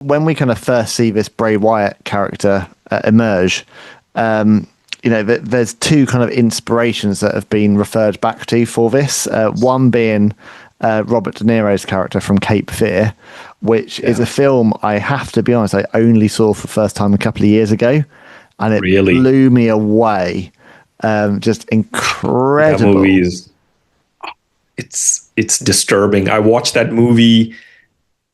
when we kind of first see this Bray Wyatt character emerge, there's two kind of inspirations that have been referred back to for this. One being Robert De Niro's character from Cape Fear, which is a film, I have to be honest, I only saw for the first time a couple of years ago, and it blew me away. Just incredible. That movie is, it's disturbing. I watched that movie,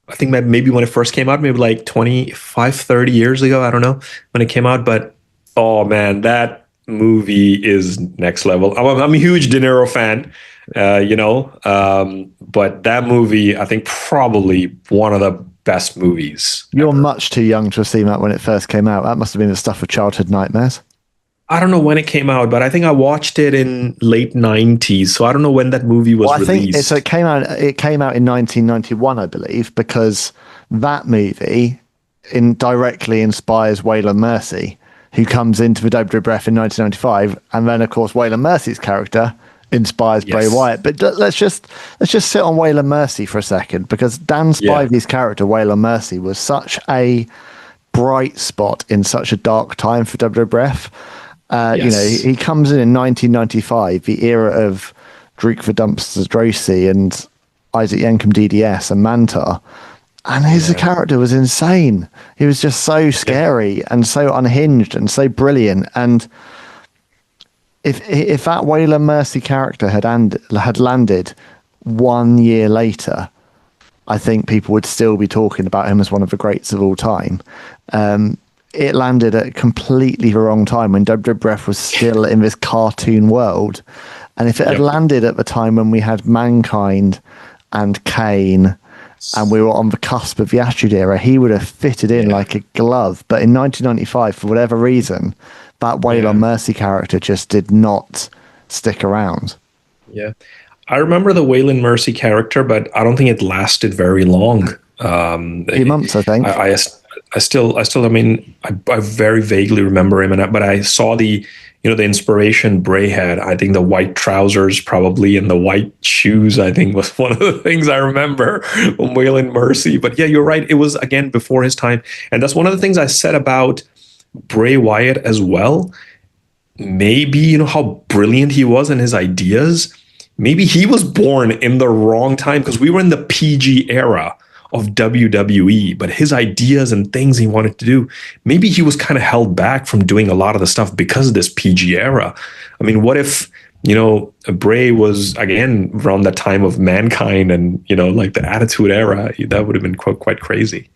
I think maybe when it first came out, maybe like 30 years ago. I don't know when it came out, but oh man, that movie is next level. I'm a huge De Niro fan, but that movie, I think probably one of the best movies. You're much too young to have seen that when it first came out. That must have been the stuff of childhood nightmares. I don't know when it came out, but I think I watched it in late 90s. So I don't know when that movie was released. It came out in 1991, I believe, because that movie directly inspires Waylon Mercy, who comes into the WWF in 1995, and then of course Waylon Mercy's character inspires Bray Wyatt. But let's just sit on Waylon Mercy for a second, because Dan Spivey's character Waylon Mercy was such a bright spot in such a dark time for WWF. He comes in 1995, the era of Drake the Dumpster Drosy and Isaac Yankem DDS and Mantar. And his character was insane. He was just so scary and so unhinged and so brilliant. And if that Waylon Mercy character had landed 1 year later, I think people would still be talking about him as one of the greats of all time. It landed at completely the wrong time when WWF was still in this cartoon world. And if it had landed at the time when we had Mankind and Kane, and we were on the cusp of the Attitude Era, he would have fitted in like a glove. But in 1995, for whatever reason, that Waylon Mercy character just did not stick around. Yeah. I remember the Waylon Mercy character, but I don't think it lasted very long. A few months, I think. I very vaguely remember him, but I saw the inspiration Bray had. I think the white trousers probably and the white shoes, I think, was one of the things I remember from Waylon Mercy. But yeah, you're right. It was, again, before his time. And that's one of the things I said about Bray Wyatt as well. Maybe, how brilliant he was in his ideas. Maybe he was born in the wrong time, because we were in the PG era of WWE, but his ideas and things he wanted to do, maybe he was kind of held back from doing a lot of the stuff because of this PG era. I mean, what if, Bray was, again, around that time of Mankind and, like the Attitude Era? That would have been quite crazy.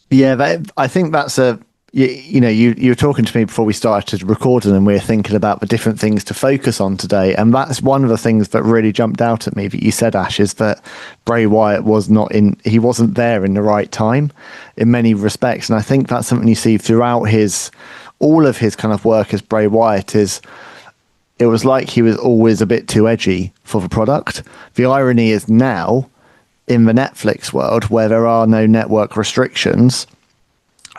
Yeah, I think that's you were talking to me before we started recording, and we were thinking about the different things to focus on today. And that's one of the things that really jumped out at me that you said, Ash, is that Bray Wyatt he wasn't there in the right time in many respects. And I think that's something you see throughout all of his kind of work as Bray Wyatt. It was like he was always a bit too edgy for the product. The irony is now, in the Netflix world, where there are no network restrictions,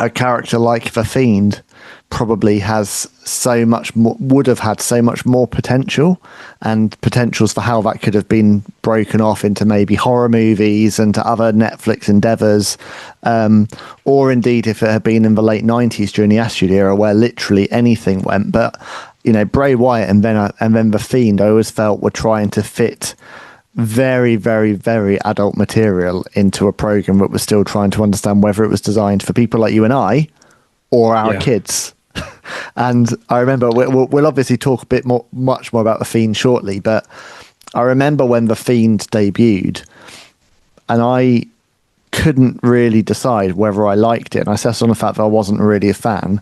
a character like The Fiend probably would have had so much more potential, and potentials for how that could have been broken off into maybe horror movies and to other Netflix endeavors. Or indeed, if it had been in the late 90s during the Attitude Era, where literally anything went. But, Bray Wyatt and then The Fiend, I always felt were trying to fit very, very, very adult material into a program that was still trying to understand whether it was designed for people like you and I or our kids. And I remember we'll obviously talk much more about The Fiend shortly, but I remember when The Fiend debuted and I couldn't really decide whether I liked it. And I assessed on the fact that I wasn't really a fan,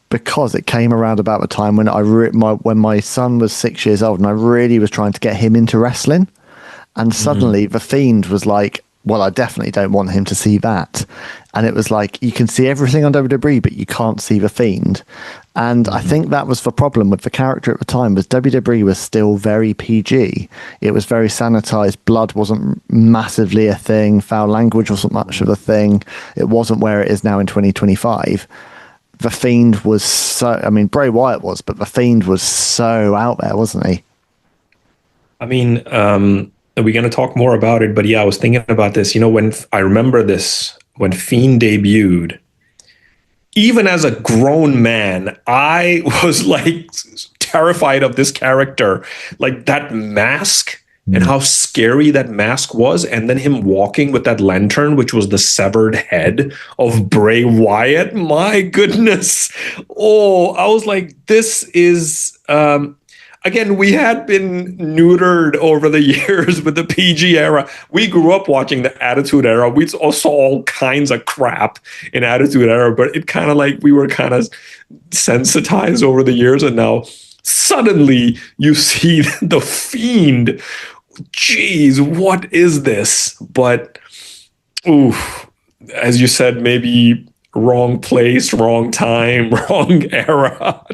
because it came around about the time when when my son was 6 years old and I really was trying to get him into wrestling. And suddenly The Fiend was like, well, I definitely don't want him to see that. And it was like, you can see everything on WWE, but you can't see The Fiend. And I think that was the problem with the character at the time, was WWE was still very PG. It was very sanitized. Blood wasn't massively a thing. Foul language wasn't much of a thing. It wasn't where it is now in 2025. The Fiend was Bray Wyatt was, but The Fiend was so out there, wasn't he? I mean, we're going to talk more about it, but yeah, I was thinking about this, when I remember this when Fiend debuted, even as a grown man, I was like terrified of this character. Like that mask and how scary that mask was. And then him walking with that lantern, which was the severed head of Bray Wyatt. My goodness. Oh, I was like, this is, again, we had been neutered over the years with the PG era. We grew up watching the Attitude Era. We saw all kinds of crap in Attitude Era, but it kind of like we were kind of sensitized over the years. And now suddenly you see the Fiend. Jeez, what is this? But, oof, as you said, maybe wrong place, wrong time, wrong era.